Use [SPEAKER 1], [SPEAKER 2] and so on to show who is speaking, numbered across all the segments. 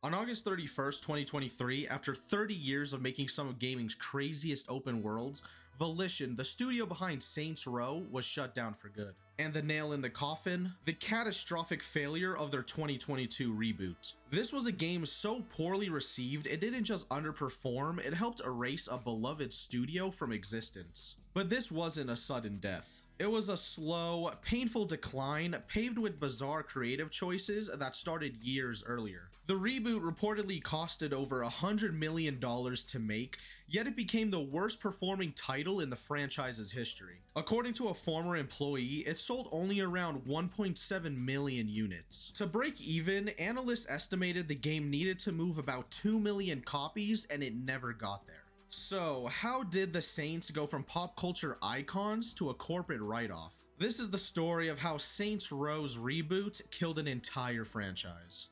[SPEAKER 1] On August 31st, 2023, after 30 years of making some of gaming's craziest open worlds, Volition, the studio behind Saints Row, was shut down for good. And the nail in the coffin? The catastrophic failure of their 2022 reboot. This was a game so poorly received, it didn't just underperform, it helped erase a beloved studio from existence. But this wasn't a sudden death. It was a slow, painful decline paved with bizarre creative choices that started years earlier. The reboot reportedly costed over $100 million to make, yet it became the worst performing title in the franchise's history. According to a former employee, it sold only around 1.7 million units. To break even, analysts estimated the game needed to move about 2 million copies, and it never got there. So, how did the Saints go from pop culture icons to a corporate write-off? This is the story of how Saints Row's reboot killed an entire franchise.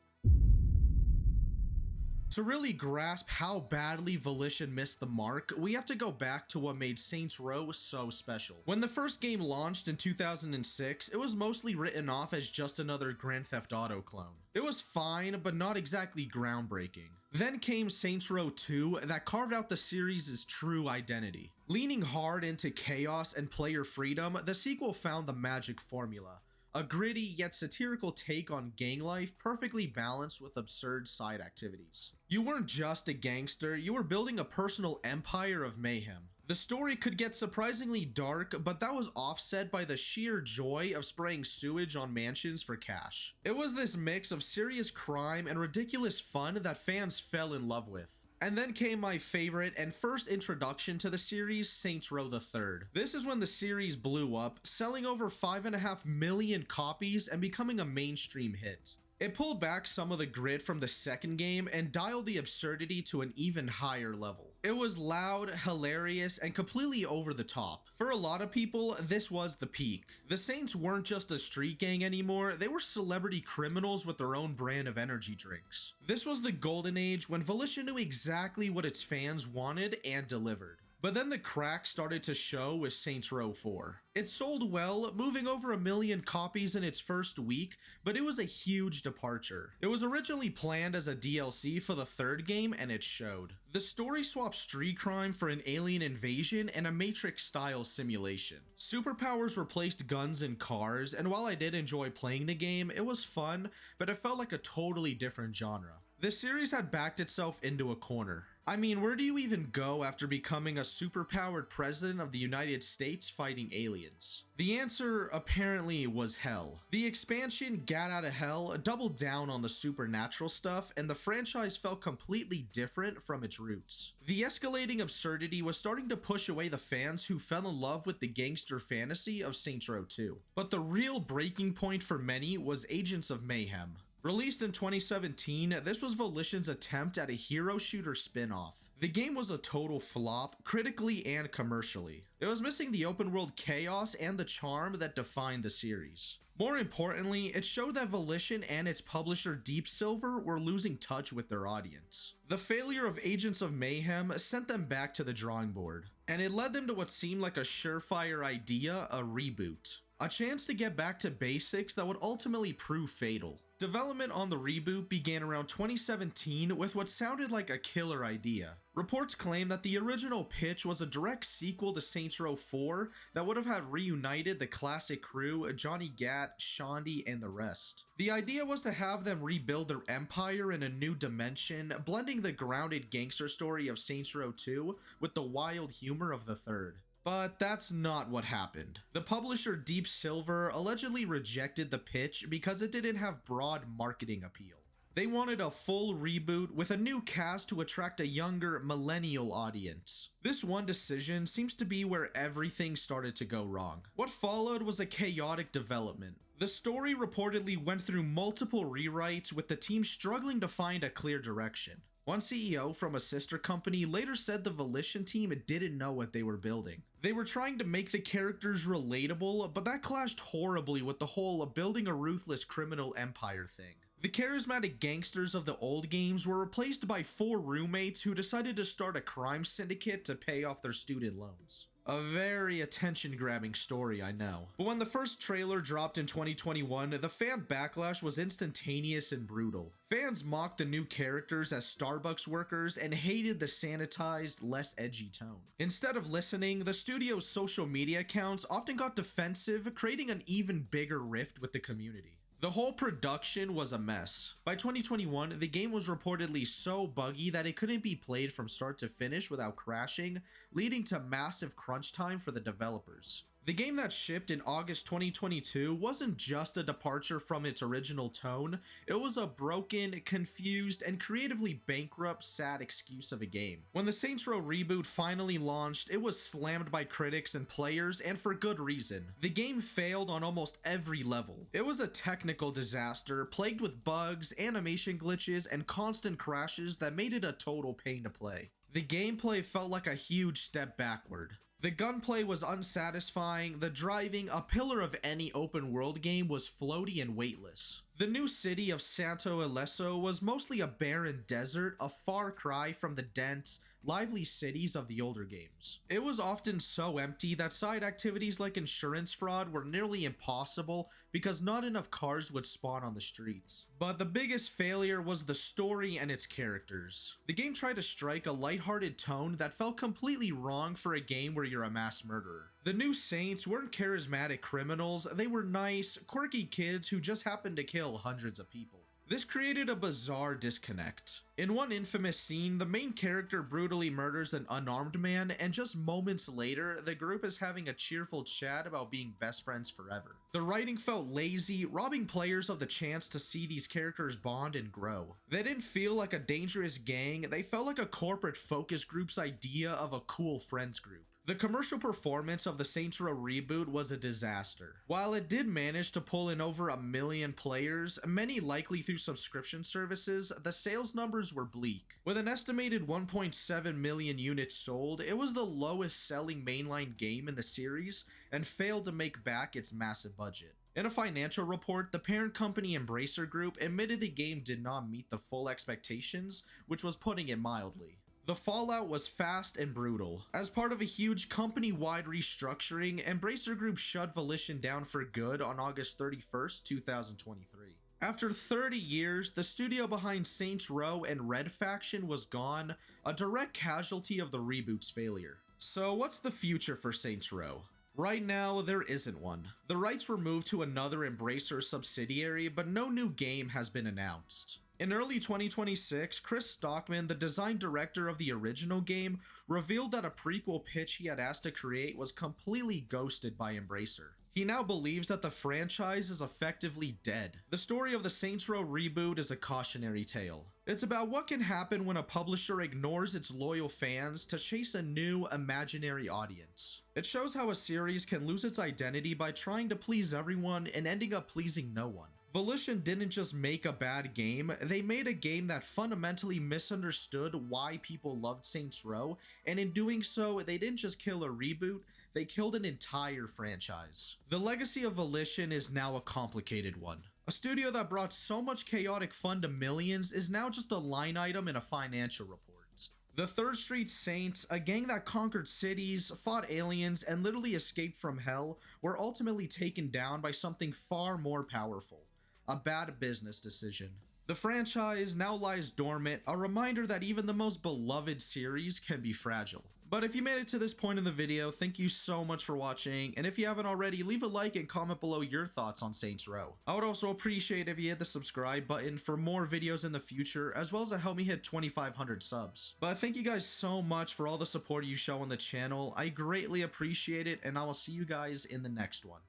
[SPEAKER 1] To really grasp how badly Volition missed the mark, we have to go back to what made Saints Row so special. When the first game launched in 2006, it was mostly written off as just another Grand Theft Auto clone. It was fine, but not exactly groundbreaking. Then came Saints Row 2 that carved out the series' true identity. Leaning hard into chaos and player freedom, the sequel found the magic formula. A gritty yet satirical take on gang life, perfectly balanced with absurd side activities. You weren't just a gangster, you were building a personal empire of mayhem. The story could get surprisingly dark, but that was offset by the sheer joy of spraying sewage on mansions for cash. It was this mix of serious crime and ridiculous fun that fans fell in love with. And then came my favorite and first introduction to the series, Saints Row the Third. This is when the series blew up, selling over 5.5 million copies and becoming a mainstream hit. It pulled back some of the grit from the second game and dialed the absurdity to an even higher level. It was loud, hilarious, and completely over the top. For a lot of people, this was the peak. The Saints weren't just a street gang anymore, they were celebrity criminals with their own brand of energy drinks. This was the golden age when Volition knew exactly what its fans wanted and delivered. But then the cracks started to show with Saints Row 4. It sold well, moving over 1 million copies in its first week, but it was a huge departure. It was originally planned as a DLC for the third game, and it showed. The story swapped street crime for an alien invasion and a Matrix-style simulation. Superpowers replaced guns and cars, and while I did enjoy playing the game, it was fun, but it felt like a totally different genre. The series had backed itself into a corner. I mean, where do you even go after becoming a superpowered president of the United States fighting aliens? The answer apparently was hell. The expansion Gat Outta Hell doubled down on the supernatural stuff, and the franchise felt completely different from its roots. The escalating absurdity was starting to push away the fans who fell in love with the gangster fantasy of Saints Row 2. But the real breaking point for many was Agents of Mayhem. Released in 2017, this was Volition's attempt at a hero shooter spin-off. The game was a total flop, critically and commercially. It was missing the open world chaos and the charm that defined the series. More importantly, it showed that Volition and its publisher Deep Silver were losing touch with their audience. The failure of Agents of Mayhem sent them back to the drawing board, and it led them to what seemed like a surefire idea, a reboot. A chance to get back to basics that would ultimately prove fatal. Development on the reboot began around 2017 with what sounded like a killer idea. Reports claim that the original pitch was a direct sequel to Saints Row 4 that would have had reunited the classic crew, Johnny Gat, Shaundi, and the rest. The idea was to have them rebuild their empire in a new dimension, blending the grounded gangster story of Saints Row 2 with the wild humor of the third. But that's not what happened. The publisher Deep Silver allegedly rejected the pitch because it didn't have broad marketing appeal. They wanted a full reboot with a new cast to attract a younger millennial audience. This one decision seems to be where everything started to go wrong. What followed was a chaotic development. The story reportedly went through multiple rewrites, with the team struggling to find a clear direction. One CEO from a sister company later said the Volition team didn't know what they were building. They were trying to make the characters relatable, but that clashed horribly with the whole building a ruthless criminal empire thing. The charismatic gangsters of the old games were replaced by 4 roommates who decided to start a crime syndicate to pay off their student loans. A very attention-grabbing story, I know. But when the first trailer dropped in 2021, the fan backlash was instantaneous and brutal. Fans mocked the new characters as Starbucks workers and hated the sanitized, less edgy tone. Instead of listening, the studio's social media accounts often got defensive, creating an even bigger rift with the community. The whole production was a mess. By 2021, the game was reportedly so buggy that it couldn't be played from start to finish without crashing, leading to massive crunch time for the developers. The game that shipped in August 2022 wasn't just a departure from its original tone, it was a broken, confused, and creatively bankrupt, sad excuse of a game. When the Saints Row reboot finally launched, it was slammed by critics and players, and for good reason. The game failed on almost every level. It was a technical disaster, plagued with bugs, animation glitches, and constant crashes that made it a total pain to play. The gameplay felt like a huge step backward. The gunplay was unsatisfying, the driving, a pillar of any open world game, was floaty and weightless. The new city of Santo Ileso was mostly a barren desert, a far cry from the dense, lively cities of the older games. It was often so empty that side activities like insurance fraud were nearly impossible because not enough cars would spawn on the streets. But the biggest failure was the story and its characters. The game tried to strike a lighthearted tone that felt completely wrong for a game where you're a mass murderer. The new Saints weren't charismatic criminals, they were nice, quirky kids who just happened to kill hundreds of people. This created a bizarre disconnect. In one infamous scene, the main character brutally murders an unarmed man, and just moments later, the group is having a cheerful chat about being best friends forever. The writing felt lazy, robbing players of the chance to see these characters bond and grow. They didn't feel like a dangerous gang, they felt like a corporate focus group's idea of a cool friends group. The commercial performance of the Saints Row reboot was a disaster. While it did manage to pull in over 1 million players, many likely through subscription services, the sales numbers were bleak. With an estimated 1.7 million units sold, it was the lowest selling mainline game in the series and failed to make back its massive budget. In a financial report, the parent company Embracer Group admitted the game did not meet the full expectations, which was putting it mildly. The fallout was fast and brutal. As part of a huge company-wide restructuring, Embracer Group shut Volition down for good on August 31st, 2023. After 30 years, the studio behind Saints Row and Red Faction was gone, a direct casualty of the reboot's failure. So what's the future for Saints Row? Right now, there isn't one. The rights were moved to another Embracer subsidiary, but no new game has been announced. In early 2026, Chris Stockman, the design director of the original game, revealed that a prequel pitch he had asked to create was completely ghosted by Embracer. He now believes that the franchise is effectively dead. The story of the Saints Row reboot is a cautionary tale. It's about what can happen when a publisher ignores its loyal fans to chase a new, imaginary audience. It shows how a series can lose its identity by trying to please everyone and ending up pleasing no one. Volition didn't just make a bad game, they made a game that fundamentally misunderstood why people loved Saints Row, and in doing so, they didn't just kill a reboot, they killed an entire franchise. The legacy of Volition is now a complicated one. A studio that brought so much chaotic fun to millions is now just a line item in a financial report. The Third Street Saints, a gang that conquered cities, fought aliens, and literally escaped from hell, were ultimately taken down by something far more powerful. A bad business decision. The franchise now lies dormant, a reminder that even the most beloved series can be fragile. But if you made it to this point in the video, thank you so much for watching, and if you haven't already, leave a like and comment below your thoughts on Saints Row. I would also appreciate if you hit the subscribe button for more videos in the future, as well as to help me hit 2,500 subs. But thank you guys so much for all the support you show on the channel, I greatly appreciate it, and I will see you guys in the next one.